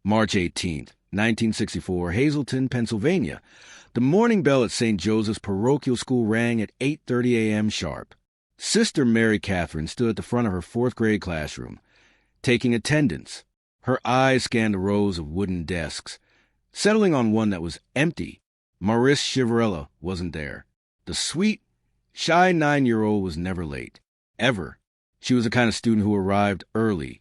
March 18th, 1964, Hazleton, Pennsylvania. The morning bell at St. Joseph's Parochial School rang at 8:30 a.m. sharp. Sister Mary Catherine stood at the front of her fourth-grade classroom, taking attendance. Her eyes scanned the rows of wooden desks, settling on one that was empty. Marise Chiverella wasn't there. The sweet, shy 9-year-old was never late. Ever. She was the kind of student who arrived early,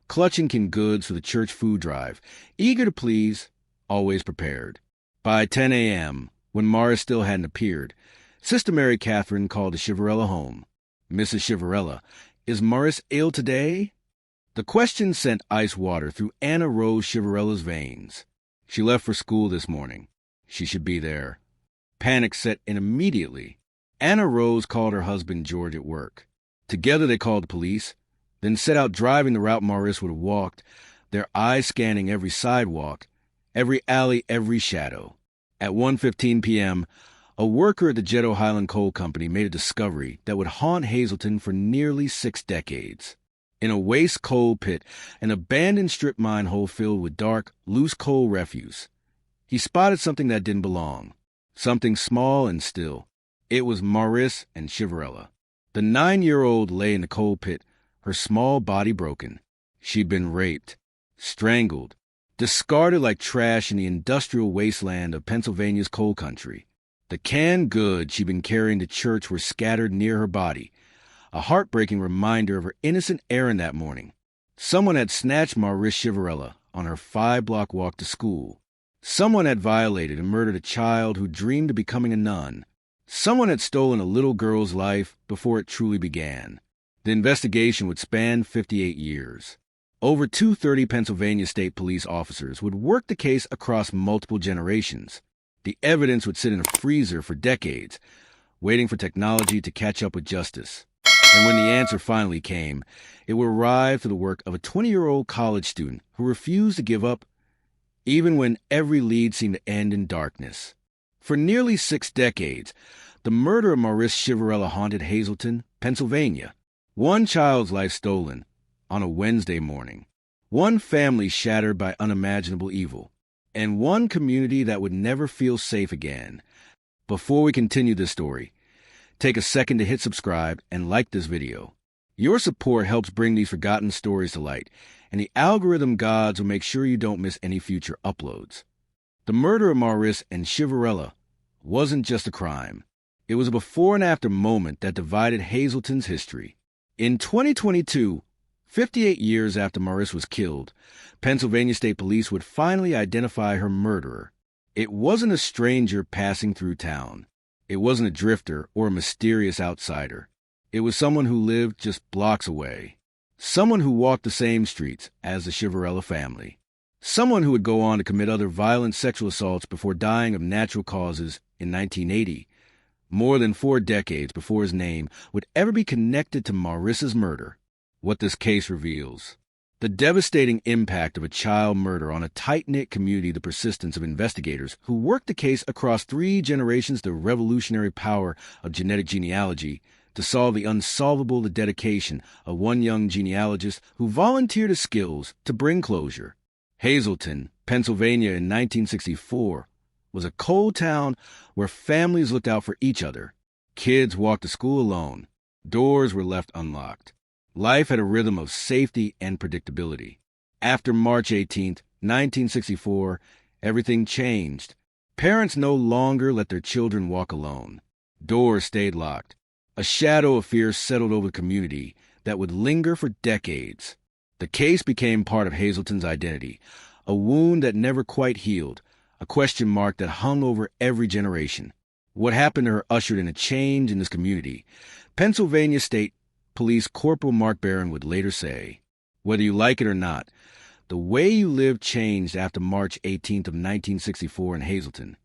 clutching canned goods for the church food drive, eager to please, always prepared. By 10 a.m., when Marise still hadn't appeared, Sister Mary Catherine called the Chiverella home. "Mrs. Chiverella, is Marise ill today?" The question sent ice water through Anna Rose Chiverella's veins. She left for school this morning. She should be there. Panic set in immediately. Anna Rose called her husband George at work. Together they called the police, then set out driving the route Marise would have walked, their eyes scanning every sidewalk, every alley, every shadow. At 1:15 p.m., a worker at the Ghetto Highland Coal Company made a discovery that would haunt Hazleton for nearly 6 decades. In a waste coal pit, an abandoned strip mine hole filled with dark, loose coal refuse, he spotted something that didn't belong, something small and still. It was Marise and Chiverella. The 9-year-old lay in the coal pit, her small body broken. She'd been raped, strangled, discarded like trash in the industrial wasteland of Pennsylvania's coal country. The canned goods she'd been carrying to church were scattered near her body, a heartbreaking reminder of her innocent errand that morning. Someone had snatched Marise Chiverella on her 5-block walk to school. Someone had violated and murdered a child who dreamed of becoming a nun. Someone had stolen a little girl's life before it truly began. The investigation would span 58 years. Over 230 Pennsylvania State Police officers would work the case across multiple generations. The evidence would sit in a freezer for decades, waiting for technology to catch up with justice. And when the answer finally came, it would arrive through the work of a 20-year-old college student who refused to give up, even when every lead seemed to end in darkness. For nearly 6 decades, the murder of Marise Chiverella haunted Hazleton, Pennsylvania. One child's life stolen on a Wednesday morning, one family shattered by unimaginable evil, and one community that would never feel safe again. Before we continue this story, take a second to hit subscribe and like this video. Your support helps bring these forgotten stories to light, and the algorithm gods will make sure you don't miss any future uploads. The murder of Marise and Chiverella wasn't just a crime. It was a before and after moment that divided Hazleton's history. In 2022, 58 years after Marise was killed, Pennsylvania State Police would finally identify her murderer. It wasn't a stranger passing through town. It wasn't a drifter or a mysterious outsider. It was someone who lived just blocks away. Someone who walked the same streets as the Chiverella family. Someone who would go on to commit other violent sexual assaults before dying of natural causes in 1980, more than 4 decades before his name would ever be connected to Marise's murder. What this case reveals: the devastating impact of a child murder on a tight-knit community, the persistence of investigators who worked the case across 3 generations, the revolutionary power of genetic genealogy to solve the unsolvable, the dedication of one young genealogist who volunteered his skills to bring closure. Hazleton, Pennsylvania in 1964 was a coal town where families looked out for each other. Kids walked to school alone. Doors were left unlocked. Life had a rhythm of safety and predictability. After March 18th, 1964, everything changed. Parents no longer let their children walk alone. Doors stayed locked. A shadow of fear settled over the community that would linger for decades. The case became part of Hazleton's identity, a wound that never quite healed, a question mark that hung over every generation. What happened to her ushered in a change in this community. Pennsylvania State Police Corporal Mark Barron would later say, "Whether you like it or not, the way you lived changed after March 18th of 1964 in Hazleton."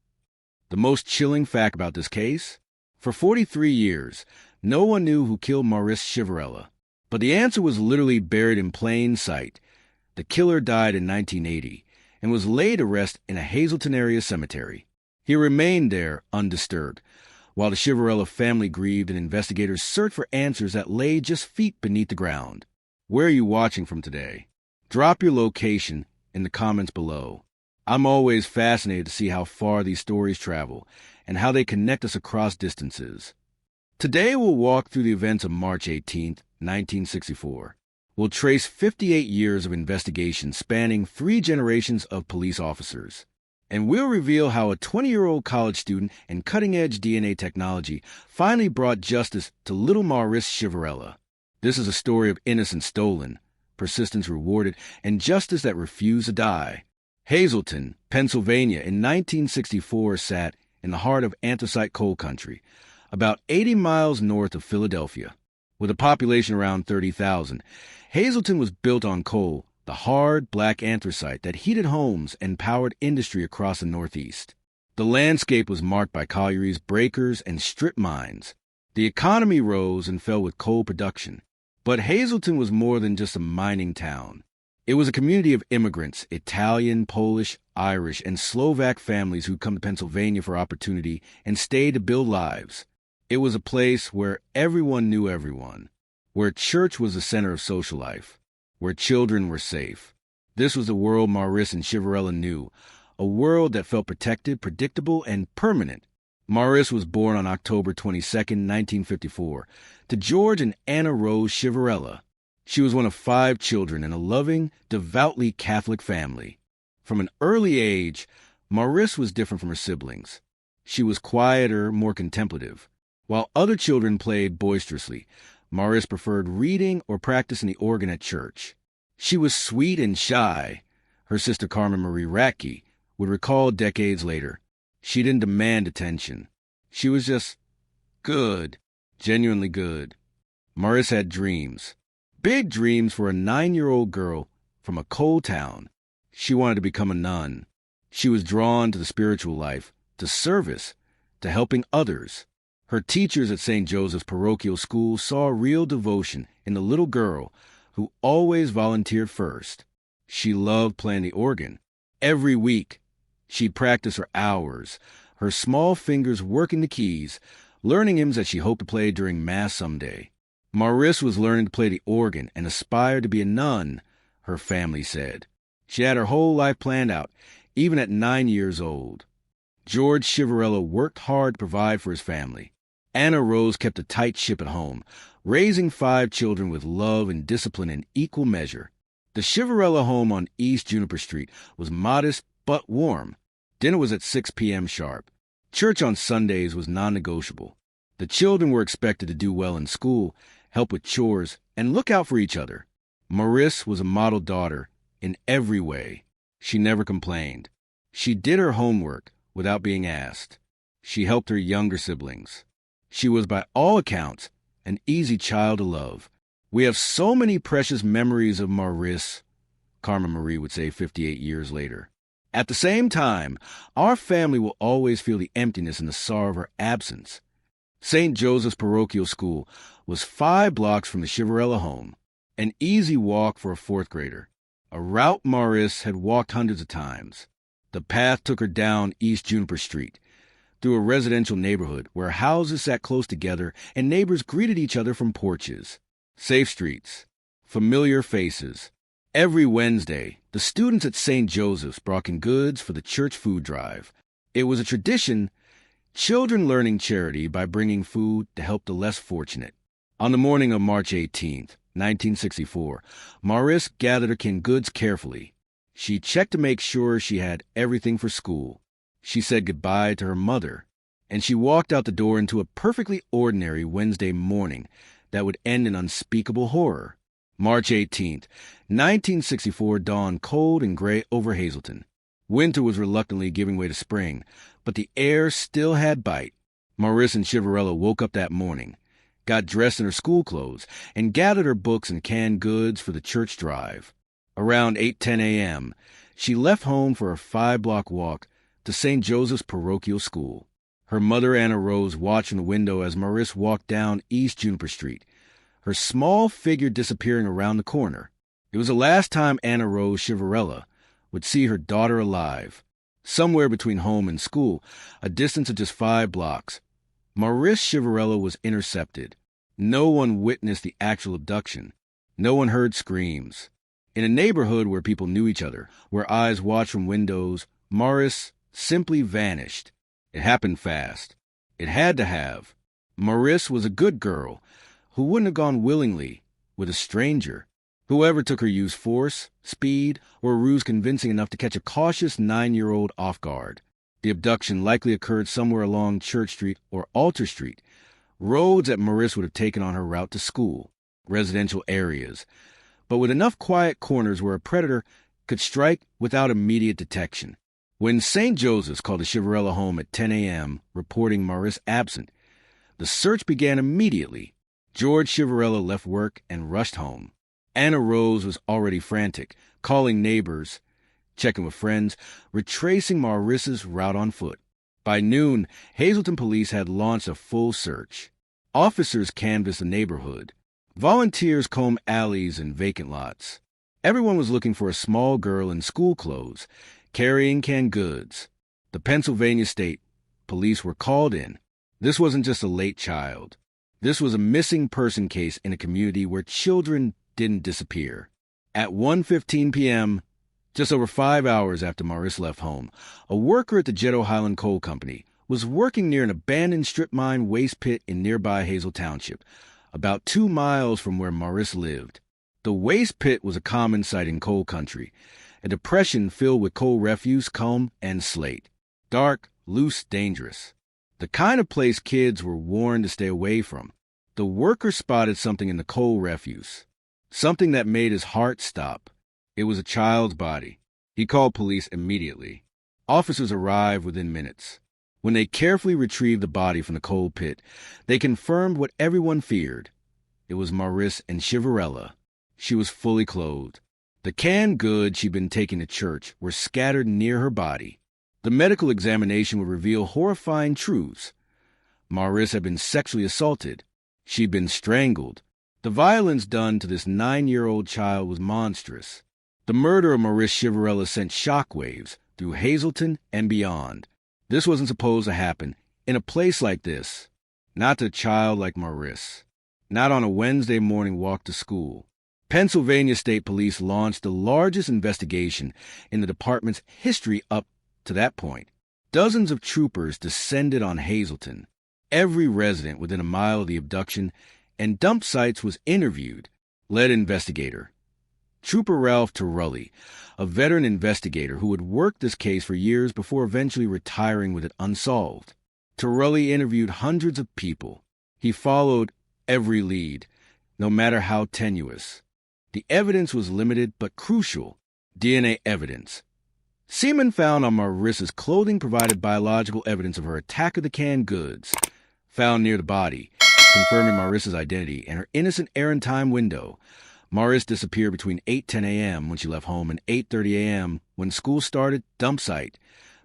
The most chilling fact about this case? For 43 years, no one knew who killed Marise Chiverella. But the answer was literally buried in plain sight. The killer died in 1980 and was laid to rest in a Hazleton area cemetery. He remained there undisturbed, while the Chiverella family grieved and investigators searched for answers that lay just feet beneath the ground. Where are you watching from today? Drop your location in the comments below. I'm always fascinated to see how far these stories travel and how they connect us across distances. Today we'll walk through the events of March 18, 1964. We'll trace 58 years of investigation spanning 3 generations of police officers. And we'll reveal how a 20-year-old college student and cutting-edge DNA technology finally brought justice to little Marise Chiverella. This is a story of innocence stolen, persistence rewarded, and justice that refused to die. Hazleton, Pennsylvania, in 1964 sat in the heart of anthracite coal country, about 80 miles north of Philadelphia. With a population around 30,000, Hazleton was built on coal, the hard, black anthracite that heated homes and powered industry across the Northeast. The landscape was marked by collieries, breakers, and strip mines. The economy rose and fell with coal production. But Hazleton was more than just a mining town. It was a community of immigrants, Italian, Polish, Irish, and Slovak families who'd come to Pennsylvania for opportunity and stayed to build lives. It was a place where everyone knew everyone, where church was the center of social life, where children were safe. This was the world Marise and Chiverella knew, a world that felt protected, predictable, and permanent. Marise was born on October 22, 1954, to George and Anna Rose Chiverella. She was one of 5 children in a loving, devoutly Catholic family. From an early age, Marise was different from her siblings. She was quieter, more contemplative. While other children played boisterously, Marise preferred reading or practicing the organ at church. She was sweet and shy. Her sister Carmen Marie Ratke would recall decades later. She didn't demand attention. She was just good, genuinely good. Marise had dreams. Big dreams for a 9-year-old girl from a coal town. She wanted to become a nun. She was drawn to the spiritual life, to service, to helping others. Her teachers at St. Joseph's Parochial School saw real devotion in the little girl who always volunteered first. She loved playing the organ. Every week, she'd practice for hours, her small fingers working the keys, learning hymns that she hoped to play during Mass someday. Marise was learning to play the organ and aspired to be a nun, her family said. She had her whole life planned out, even at 9 years old. George Chiverella worked hard to provide for his family. Anna Rose kept a tight ship at home, raising 5 children with love and discipline in equal measure. The Chiverella home on East Juniper Street was modest but warm. Dinner was at 6 p.m. sharp. Church on Sundays was non-negotiable. The children were expected to do well in school, help with chores, and look out for each other. Marise was a model daughter in every way. She never complained. She did her homework without being asked. She helped her younger siblings. She was, by all accounts, an easy child to love. We have so many precious memories of Marise, Carmen Marie would say 58 years later. At the same time, our family will always feel the emptiness and the sorrow of her absence. St. Joseph's Parochial School was 5 blocks from the Chiverella home, an easy walk for a 4th grader, a route Marise had walked hundreds of times. The path took her down East Juniper Street, through a residential neighborhood where houses sat close together and neighbors greeted each other from porches. Safe streets, familiar faces. Every Wednesday, the students at St. Joseph's brought in goods for the church food drive. It was a tradition, children learning charity by bringing food to help the less fortunate. On the morning of March 18th, 1964, Marise gathered her canned goods carefully. She checked to make sure she had everything for school. She said goodbye to her mother, and she walked out the door into a perfectly ordinary Wednesday morning that would end in unspeakable horror. March 18th, 1964 dawned cold and gray over Hazleton. Winter was reluctantly giving way to spring, but the air still had bite. Marise and Chiverella woke up that morning, got dressed in her school clothes, and gathered her books and canned goods for the church drive. Around 8:10 a.m., she left home for a 5-block walk to St. Joseph's Parochial School. Her mother, Anna Rose, watched from the window as Marise walked down East Juniper Street, her small figure disappearing around the corner. It was the last time Anna Rose Chiverella would see her daughter alive. Somewhere between home and school, a distance of just 5 blocks, Marise Chiverella was intercepted. No one witnessed the actual abduction. No one heard screams. In a neighborhood where people knew each other, where eyes watched from windows, Marise simply vanished. It happened fast. It had to have. Marise was a good girl who wouldn't have gone willingly with a stranger. Whoever took her used force, speed, or a ruse convincing enough to catch a cautious 9-year-old off guard. The abduction likely occurred somewhere along Church Street or Alter Street, roads that Marise would have taken on her route to school, residential areas, but with enough quiet corners where a predator could strike without immediate detection. When St. Joseph's called the Chiverella home at 10 a.m., reporting Marise absent, the search began immediately. George Chiverella left work and rushed home. Anna Rose was already frantic, calling neighbors, checking with friends, retracing Marise's route on foot. By noon, Hazleton police had launched a full search. Officers canvassed the neighborhood. Volunteers combed alleys and vacant lots. Everyone was looking for a small girl in school clothes, carrying canned goods. The Pennsylvania State Police were called in. This wasn't just a late child. This was a missing person case in a community where children didn't disappear. At 1:15 p.m., just over 5 hours after Marise left home, a worker at the Untold Cold Company was working near an abandoned strip mine waste pit in nearby Hazel Township, about 2 miles from where Marise lived. The waste pit was a common sight in coal country, a depression filled with coal refuse, comb, and slate. Dark, loose, dangerous. The kind of place kids were warned to stay away from. The worker spotted something in the coal refuse, something that made his heart stop. It was a child's body. He called police immediately. Officers arrived within minutes. When they carefully retrieved the body from the coal pit, they confirmed what everyone feared. It was Marise and Chiverella. She was fully clothed. The canned goods she'd been taking to church were scattered near her body. The medical examination would reveal horrifying truths. Marise had been sexually assaulted. She'd been strangled. The violence done to this 9-year-old child was monstrous. The murder of Marise Chiverella sent shockwaves through Hazleton and beyond. This wasn't supposed to happen in a place like this. Not to a child like Marise. Not on a Wednesday morning walk to school. Pennsylvania State Police launched the largest investigation in the department's history up to that point. Dozens of troopers descended on Hazleton. Every resident within a mile of the abduction and dump sites was interviewed. Lead investigator Trooper Ralph Torelli, a veteran investigator who had worked this case for years before eventually retiring with it unsolved. Torelli interviewed hundreds of people. He followed every lead, no matter how tenuous. The evidence was limited but crucial. DNA evidence. Semen found on Marise's clothing provided biological evidence of her attack of the canned goods, found near the body, confirming Marise's identity and her innocent errand time window. Marise disappeared between 8:10 a.m. when she left home and 8:30 a.m. when school started. Dump site.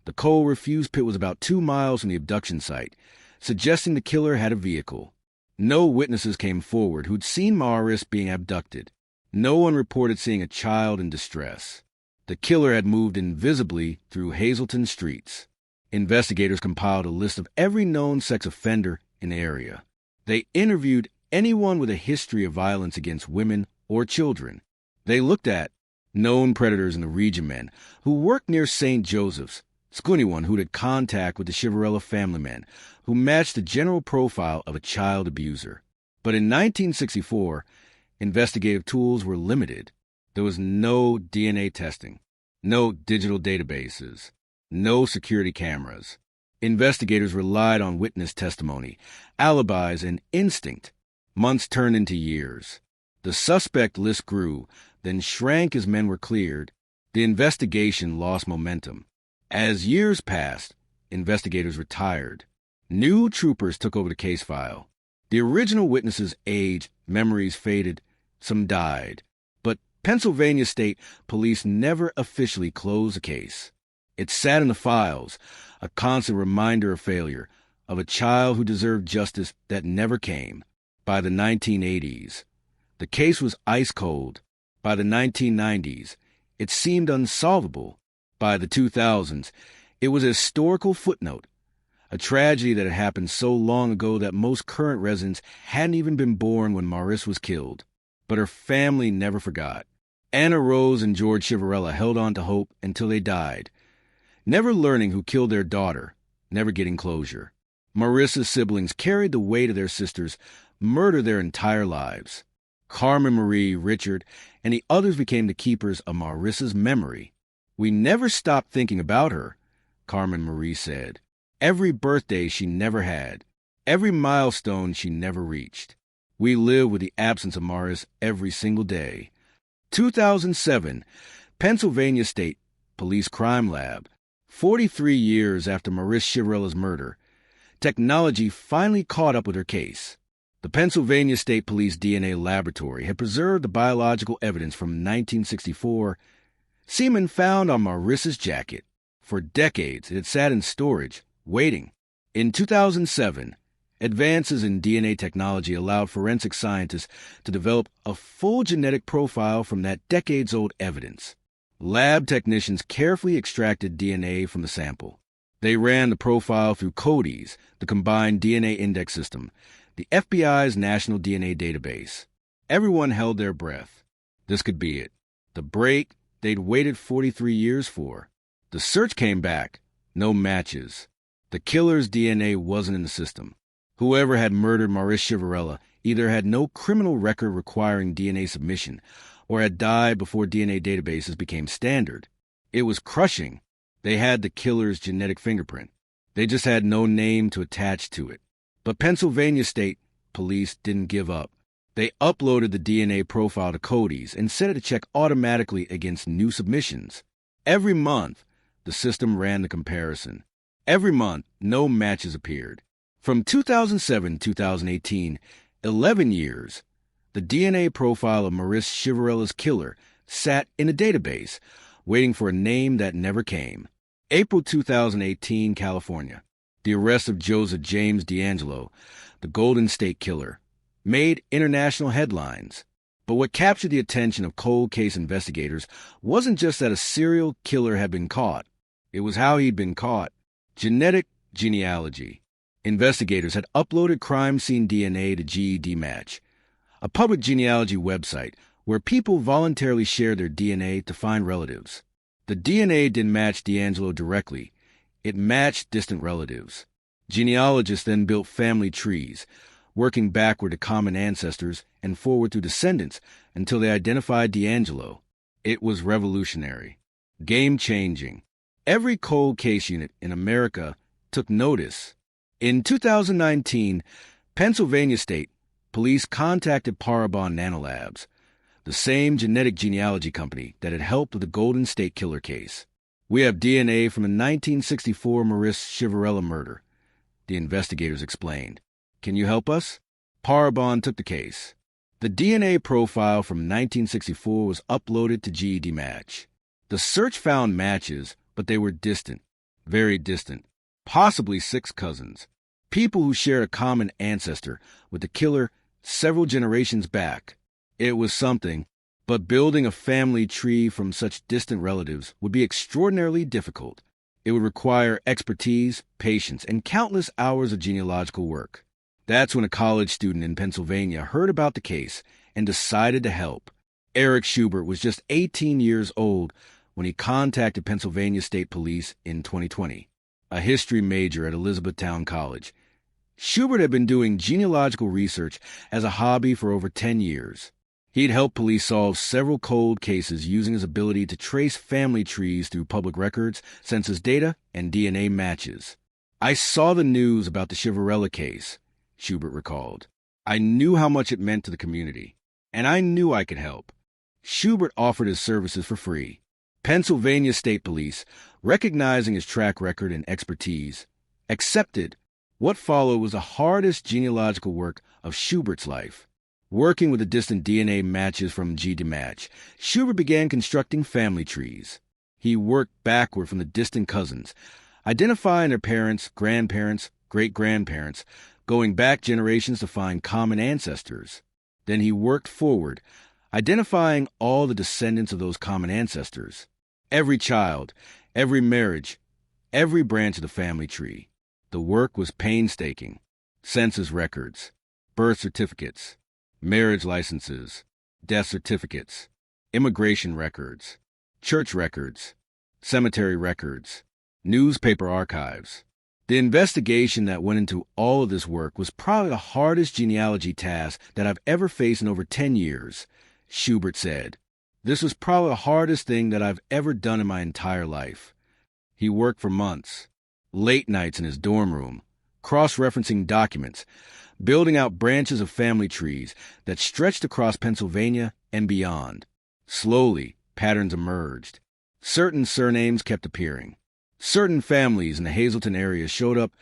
The coal refuse pit was about 2 miles from the abduction site, suggesting the killer had a vehicle. No witnesses came forward who'd seen Marise being abducted. No one reported seeing a child in distress. The killer had moved invisibly through Hazleton streets. Investigators compiled a list of every known sex offender in the area. They interviewed anyone with a history of violence against women or children. They looked at known predators in the region, men who worked near St. Joseph's, anyone who'd had contact with the Chiverella family man, who matched the general profile of a child abuser. But in 1964, investigative tools were limited. There was no DNA testing, no digital databases, no security cameras. Investigators relied on witness testimony, alibis, and instinct. Months turned into years. The suspect list grew, then shrank as men were cleared. The investigation lost momentum. As years passed, investigators retired. New troopers took over the case file. The original witnesses aged, memories faded, some died. But Pennsylvania State Police never officially closed the case. It sat in the files, a constant reminder of failure, of a child who deserved justice that never came. By the 1980s, the case was ice cold. By the 1990s, it seemed unsolvable. By the 2000s, it was a historical footnote, a tragedy that had happened so long ago that most current residents hadn't even been born when Marise was killed. But her family never forgot. Anna Rose and George Chiverella held on to hope until they died, never learning who killed their daughter, never getting closure. Marissa's siblings carried the weight of their sister's murder their entire lives. Carmen, Marie, Richard, and the others became the keepers of Marissa's memory. "We never stopped thinking about her," Carmen Marie said. "Every birthday she never had, every milestone she never reached. We live with the absence of Maris every single day." 2007, Pennsylvania State Police Crime Lab. 43 years after Marise Chiverella's murder, technology finally caught up with her case. The Pennsylvania State Police DNA Laboratory had preserved the biological evidence from 1964, semen found on Marissa's jacket. For decades, it had sat in storage, waiting. In 2007, advances in DNA technology allowed forensic scientists to develop a full genetic profile from that decades-old evidence. Lab technicians carefully extracted DNA from the sample. They ran the profile through CODIS, the Combined DNA Index System, the FBI's national DNA database. Everyone held their breath. This could be it. The break they'd waited 43 years for. The search came back. No matches. The killer's DNA wasn't in the system. Whoever had murdered Marise Chiverella either had no criminal record requiring DNA submission or had died before DNA databases became standard. It was crushing. They had the killer's genetic fingerprint. They just had no name to attach to it. But Pennsylvania State Police didn't give up. They uploaded the DNA profile to CODIS and set it to check automatically against new submissions. Every month, the system ran the comparison. Every month, no matches appeared. From 2007 to 2018, 11 years, the DNA profile of Marise Chiverella's killer sat in a database, waiting for a name that never came. April 2018, California. The arrest of Joseph James DeAngelo, the Golden State Killer, made international headlines. But what captured the attention of cold case investigators wasn't just that a serial killer had been caught. It was how he'd been caught. Genealogy. Investigators had uploaded crime scene DNA to GED Match, a public genealogy website where people voluntarily shared their DNA to find relatives. The DNA didn't match DeAngelo directly. It matched distant relatives. Genealogists then built family trees, working backward to common ancestors and forward through descendants until they identified DeAngelo. It was revolutionary. Game-changing. Every cold case unit in America took notice. In 2019, Pennsylvania State Police contacted Parabon Nanolabs, the same genetic genealogy company that had helped with the Golden State Killer case. "We have DNA from the 1964 Marise Chiverella murder," the investigators explained. "Can you help us?" Parabon took the case. The DNA profile from 1964 was uploaded to GED Match. The search found matches, but they were distant, very distant, possibly 6 cousins, people who shared a common ancestor with the killer several generations back. It was something, but building a family tree from such distant relatives would be extraordinarily difficult. It would require expertise, patience, and countless hours of genealogical work. That's when a college student in Pennsylvania heard about the case and decided to help. Eric Schubert was just 18 years old when he contacted Pennsylvania State Police in 2020, a history major at Elizabethtown College. Schubert had been doing genealogical research as a hobby for over 10 years. He'd helped police solve several cold cases using his ability to trace family trees through public records, census data, and DNA matches. "I saw the news about the Chiverella case," Schubert recalled. "I knew how much it meant to the community, and I knew I could help." Schubert offered his services for free. Pennsylvania State Police, recognizing his track record and expertise, accepted. What followed was the hardest genealogical work of Schubert's life. Working with the distant DNA matches from GED Match, Schubert began constructing family trees. He worked backward from the distant cousins, identifying their parents, grandparents, great-grandparents, going back generations to find common ancestors. Then he worked forward, identifying all the descendants of those common ancestors. Every child, every marriage, every branch of the family tree. The work was painstaking. Census records, birth certificates, marriage licenses, death certificates, immigration records, church records, cemetery records, newspaper archives. The investigation that went into all of this work was probably the hardest genealogy task that I've ever faced in over 10 years, Schubert said. This was probably the hardest thing that I've ever done in my entire life. He worked for months, late nights in his dorm room, cross-referencing documents, building out branches of family trees that stretched across Pennsylvania and beyond. Slowly, patterns emerged. Certain surnames kept appearing. Certain families in the Hazleton area showed up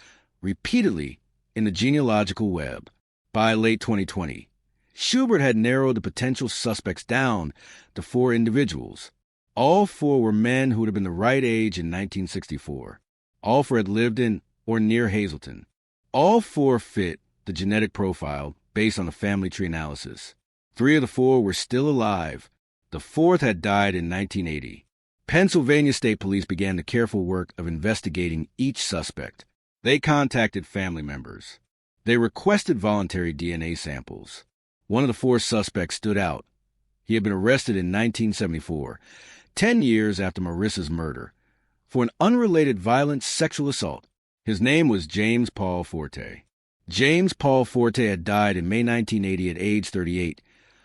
repeatedly in the genealogical web. By late 2020, Schubert had narrowed the potential suspects down to 4 individuals. All 4 were men who would have been the right age in 1964. All 4 had lived in or near Hazleton. All 4 fit the genetic profile based on the family tree analysis. 3 of the 4 were still alive. The 4th had died in 1980. Pennsylvania State Police began the careful work of investigating each suspect. They contacted family members. They requested voluntary DNA samples. One of the 4 suspects stood out. He had been arrested in 1974, 10 years after Marisa's murder, for an unrelated violent sexual assault. His name was James Paul Forte. James Paul Forte had died in May 1980 at age 38,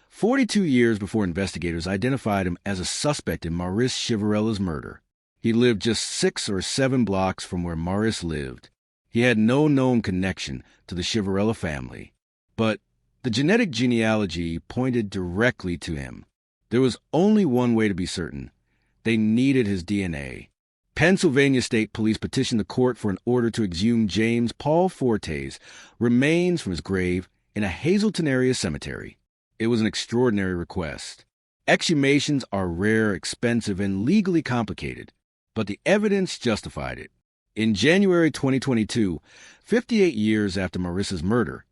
42 years before investigators identified him as a suspect in Marise Chiverella's murder. He lived just 6 or 7 blocks from where Marise lived. He had no known connection to the Chiverella family, but the genetic genealogy pointed directly to him. There was only one way to be certain. They needed his DNA. Pennsylvania State Police petitioned the court for an order to exhume James Paul Forte's remains from his grave in a Hazleton area cemetery. It was an extraordinary request. Exhumations are rare, expensive, and legally complicated, but the evidence justified it. In January 2022, 58 years after Marisa's murder,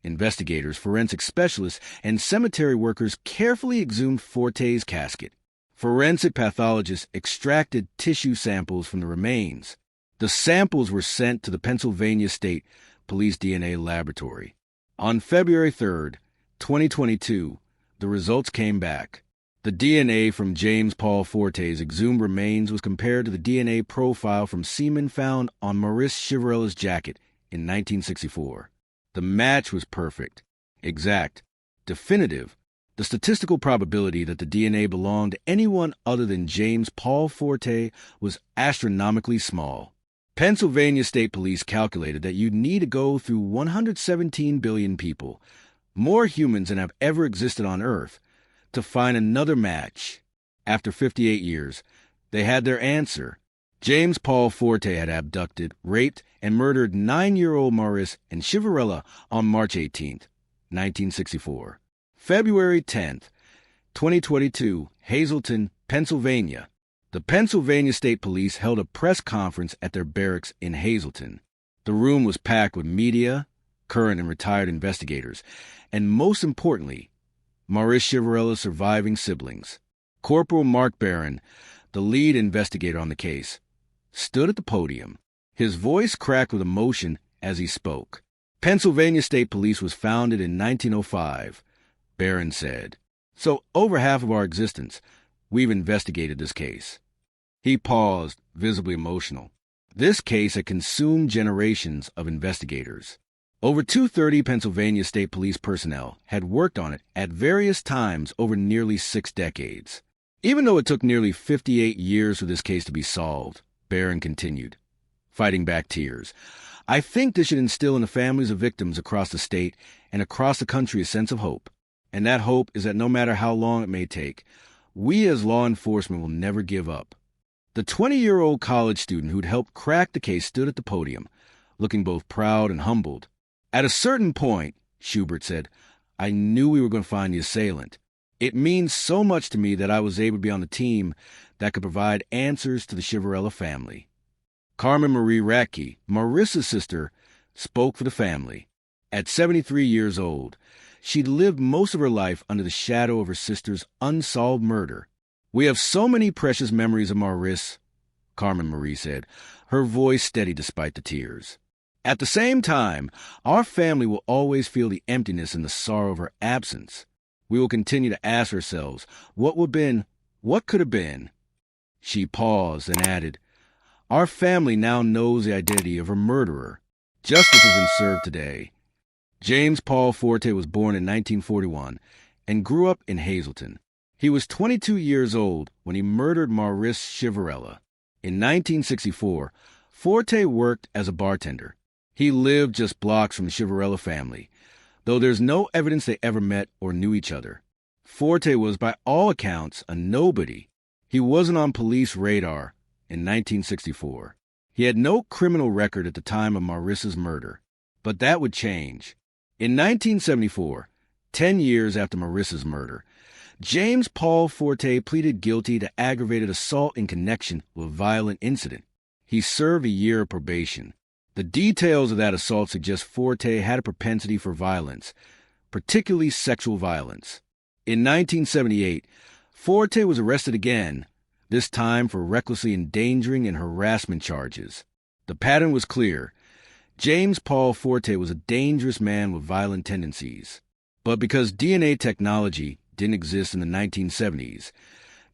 investigators, forensic specialists, and cemetery workers carefully exhumed Forte's casket. Forensic pathologists extracted tissue samples from the remains. The samples were sent to the Pennsylvania State Police DNA Laboratory. On February 3rd, 2022, the results came back. The DNA from James Paul Forte's exhumed remains was compared to the DNA profile from semen found on Marise Chiverella's jacket in 1964. The match was perfect, exact, definitive. The statistical probability that the DNA belonged to anyone other than James Paul Forte was astronomically small. Pennsylvania State Police calculated that you'd need to go through 117 billion people, more humans than have ever existed on Earth, to find another match. After 58 years, they had their answer. James Paul Forte had abducted, raped, and murdered 9-year-old Marise and Chiverella on March 18, 1964. February 10, 2022, Hazleton, Pennsylvania. The Pennsylvania State Police held a press conference at their barracks in Hazleton. The room was packed with media, current and retired investigators, and most importantly, Marise Chiverella's surviving siblings. Corporal Mark Barron, the lead investigator on the case, stood at the podium. His voice cracked with emotion as he spoke. Pennsylvania State Police was founded in 1905. Barron said, "So over half of our existence, we've investigated this case." He paused, visibly emotional. This case had consumed generations of investigators. Over 230 Pennsylvania State Police personnel had worked on it at various times over nearly 6 decades. Even though it took nearly 58 years for this case to be solved, Barron continued, fighting back tears, "I think this should instill in the families of victims across the state and across the country a sense of hope. And that hope is that no matter how long it may take, we as law enforcement will never give up." The 20-year-old college student who'd helped crack the case stood at the podium, looking both proud and humbled. "At a certain point," Schubert said, "I knew we were going to find the assailant. It means so much to me that I was able to be on the team that could provide answers to the Chiverella family." Carmen Marie Radke, Marisa's sister, spoke for the family. At 73 years old, she'd lived most of her life under the shadow of her sister's unsolved murder. "We have so many precious memories of Marise," Carmen Marie said, her voice steady despite the tears. "At the same time, our family will always feel the emptiness and the sorrow of her absence. We will continue to ask ourselves, what would have been, what could have been? She paused and added, our family now knows the identity of her murderer. Justice has been served today. James Paul Forte was born in 1941 and grew up in Hazleton. He was 22 years old when he murdered Marise Chiverella. In 1964, Forte worked as a bartender. He lived just blocks from the Chiverella family, though there's no evidence they ever met or knew each other. Forte was, by all accounts, a nobody. He wasn't on police radar in 1964. He had no criminal record at the time of Marise's murder, but that would change. In 1974, 10 years after Marise's murder, James Paul Forte pleaded guilty to aggravated assault in connection with a violent incident. He served a year of probation. The details of that assault suggest Forte had a propensity for violence, particularly sexual violence. In 1978, Forte was arrested again, this time for recklessly endangering and harassment charges. The pattern was clear. James Paul Forte was a dangerous man with violent tendencies. But because DNA technology didn't exist in the 1970s,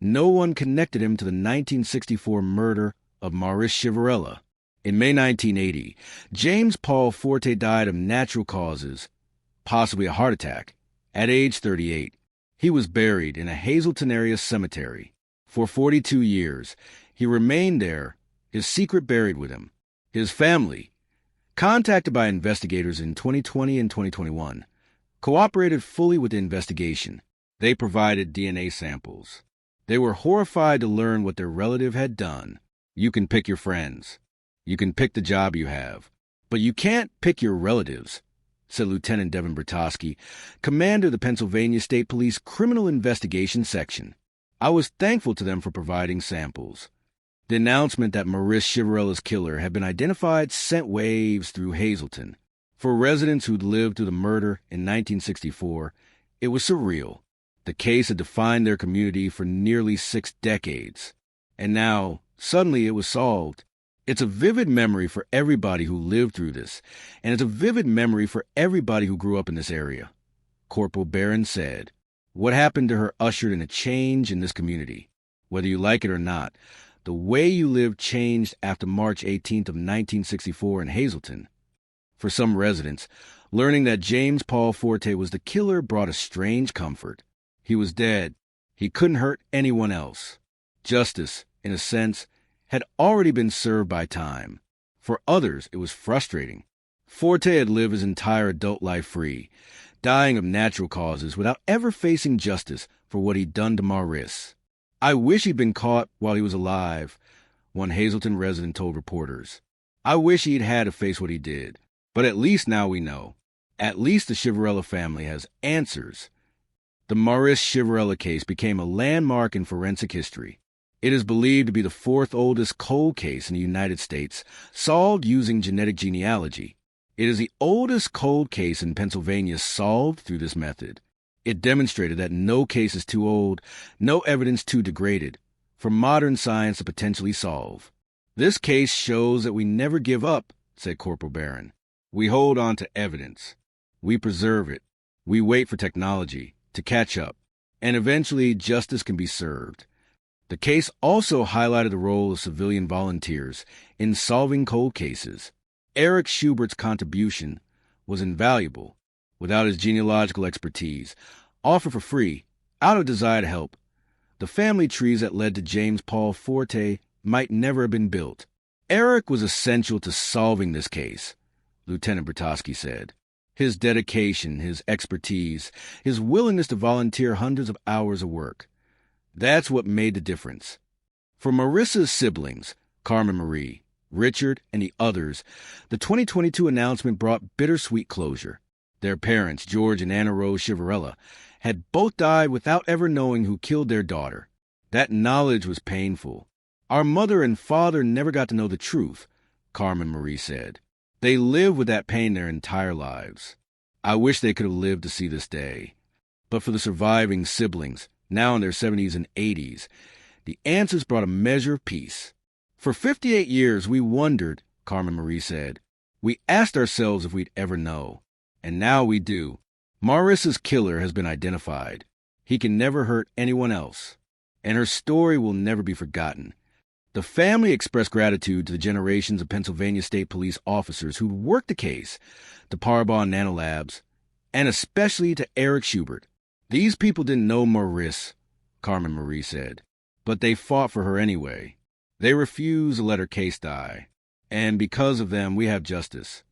no one connected him to the 1964 murder of Marise Chiverella. In May 1980, James Paul Forte died of natural causes, possibly a heart attack, at age 38. He was buried in a Hazleton area cemetery. For 42 years, he remained there, his secret buried with him. His family, contacted by investigators in 2020 and 2021, cooperated fully with the investigation. They provided DNA samples. They were horrified to learn what their relative had done. You can pick your friends. You can pick the job you have. But you can't pick your relatives, said Lieutenant Devin Bertosky, commander of the Pennsylvania State Police Criminal Investigation Section. I was thankful to them for providing samples. The announcement that Marise Chiverella's killer had been identified sent waves through Hazleton. For residents who'd lived through the murder in 1964, it was surreal. The case had defined their community for nearly 6 decades. And now, suddenly, it was solved. It's a vivid memory for everybody who lived through this, and it's a vivid memory for everybody who grew up in this area. Corporal Barron said, what happened to her ushered in a change in this community. Whether you like it or not, the way you lived changed after March 18th of 1964 in Hazleton. For some residents, learning that James Paul Forte was the killer brought a strange comfort. He was dead. He couldn't hurt anyone else. Justice, in a sense, had already been served by time. For others, it was frustrating. Forte had lived his entire adult life free, dying of natural causes without ever facing justice for what he'd done to Marise. I wish he'd been caught while he was alive, one Hazleton resident told reporters. I wish he'd had to face what he did. But at least now we know. At least the Chiverella family has answers. The Marise Chiverella case became a landmark in forensic history. It is believed to be the 4th oldest cold case in the United States, solved using genetic genealogy. It is the oldest cold case in Pennsylvania solved through this method. It demonstrated that no case is too old, no evidence too degraded, for modern science to potentially solve. This case shows that we never give up, said Corporal Barron. We hold on to evidence. We preserve it. We wait for technology to catch up, and eventually justice can be served. The case also highlighted the role of civilian volunteers in solving cold cases. Eric Schubert's contribution was invaluable. Without his genealogical expertise, offered for free, out of desire to help, the family trees that led to James Paul Forte might never have been built. Eric was essential to solving this case, Lieutenant Bertosky said. His dedication, his expertise, his willingness to volunteer hundreds of hours of work. That's what made the difference. For Marisa's siblings, Carmen Marie, Richard, and the others, the 2022 announcement brought bittersweet closure. Their parents, George and Anna Rose Chiverella, had both died without ever knowing who killed their daughter. That knowledge was painful. Our mother and father never got to know the truth, Carmen Marie said. They lived with that pain their entire lives. I wish they could have lived to see this day. But for the surviving siblings, now in their 70s and 80s, the answers brought a measure of peace. For 58 years we wondered, Carmen Marie said. We asked ourselves if we'd ever know. And now we do. Marisa's killer has been identified. He can never hurt anyone else, and her story will never be forgotten. The family expressed gratitude to the generations of Pennsylvania State Police officers who worked the case, to Parabon Nanolabs, and especially to Eric Schubert. These people didn't know Marise, Carmen Marie said, but they fought for her anyway. They refused to let her case die, and because of them, we have justice.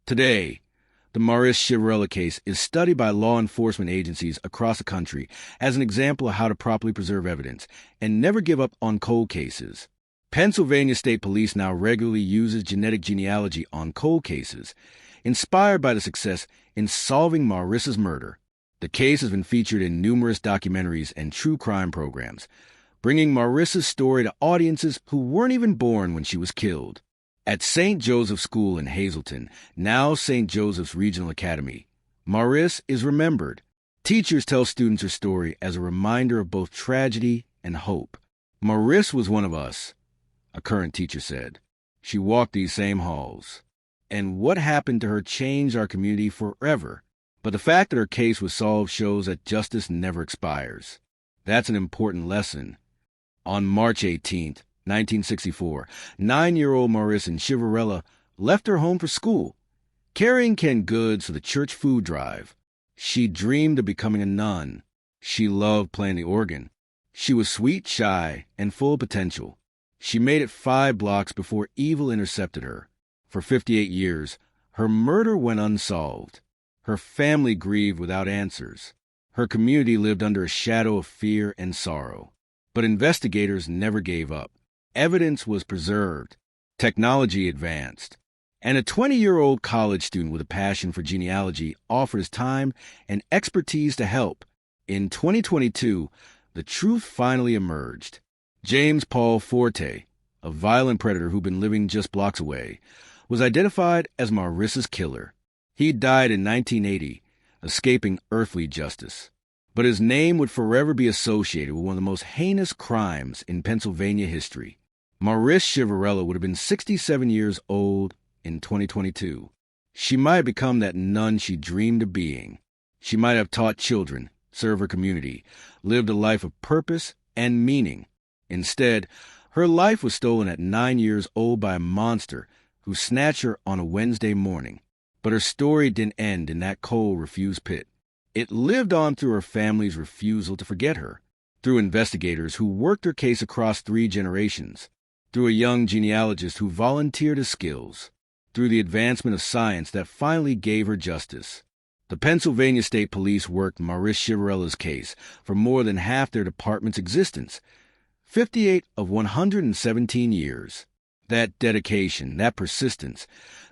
Today, the Marise Chiverella case is studied by law enforcement agencies across the country as an example of how to properly preserve evidence and never give up on cold cases. Pennsylvania State Police now regularly uses genetic genealogy on cold cases, inspired by the success in solving Marisa's murder. The case has been featured in numerous documentaries and true crime programs, bringing Marisa's story to audiences who weren't even born when she was killed. At St. Joseph's School in Hazleton, now St. Joseph's Regional Academy, Marise is remembered. Teachers tell students her story as a reminder of both tragedy and hope. Marise was one of us, a current teacher said. She walked these same halls. And what happened to her changed our community forever. But the fact that her case was solved shows that justice never expires. That's an important lesson. On March 18th, 1964, 9-year-old Marise Chiverella left her home for school, carrying canned goods for the church food drive. She dreamed of becoming a nun. She loved playing the organ. She was sweet, shy, and full of potential. She made it 5 blocks before evil intercepted her. For 58 years, her murder went unsolved. Her family grieved without answers. Her community lived under a shadow of fear and sorrow. But investigators never gave up. Evidence was preserved. Technology advanced. And a 20-year-old college student with a passion for genealogy offered his time and expertise to help. In 2022, the truth finally emerged. James Paul Forte, a violent predator who'd been living just blocks away, was identified as Marisa's killer. He died in 1980, escaping earthly justice. But his name would forever be associated with one of the most heinous crimes in Pennsylvania history. Marise Chiverella would have been 67 years old in 2022. She might have become that nun she dreamed of being. She might have taught children, served her community, lived a life of purpose and meaning. Instead, her life was stolen at 9 years old by a monster who snatched her on a Wednesday morning. But her story didn't end in that cold, refused pit. It lived on through her family's refusal to forget her, through investigators who worked her case across 3 generations, through a young genealogist who volunteered his skills, through the advancement of science that finally gave her justice. The Pennsylvania State Police worked Marise Chiverella's case for more than half their department's existence, 58 of 117 years. That dedication, that persistence,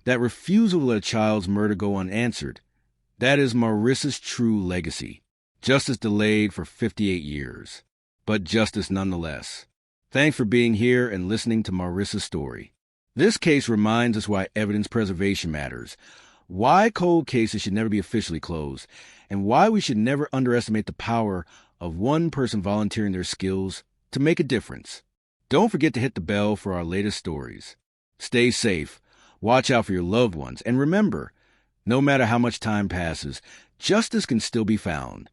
that refusal to let a child's murder go unanswered, that is Marisa's true legacy. Justice delayed for 58 years, but justice nonetheless. Thanks for being here and listening to Marisa's story. This case reminds us why evidence preservation matters, why cold cases should never be officially closed, and why we should never underestimate the power of one person volunteering their skills to make a difference. Don't forget to hit the bell for our latest stories. Stay safe, watch out for your loved ones, and remember, no matter how much time passes, justice can still be found.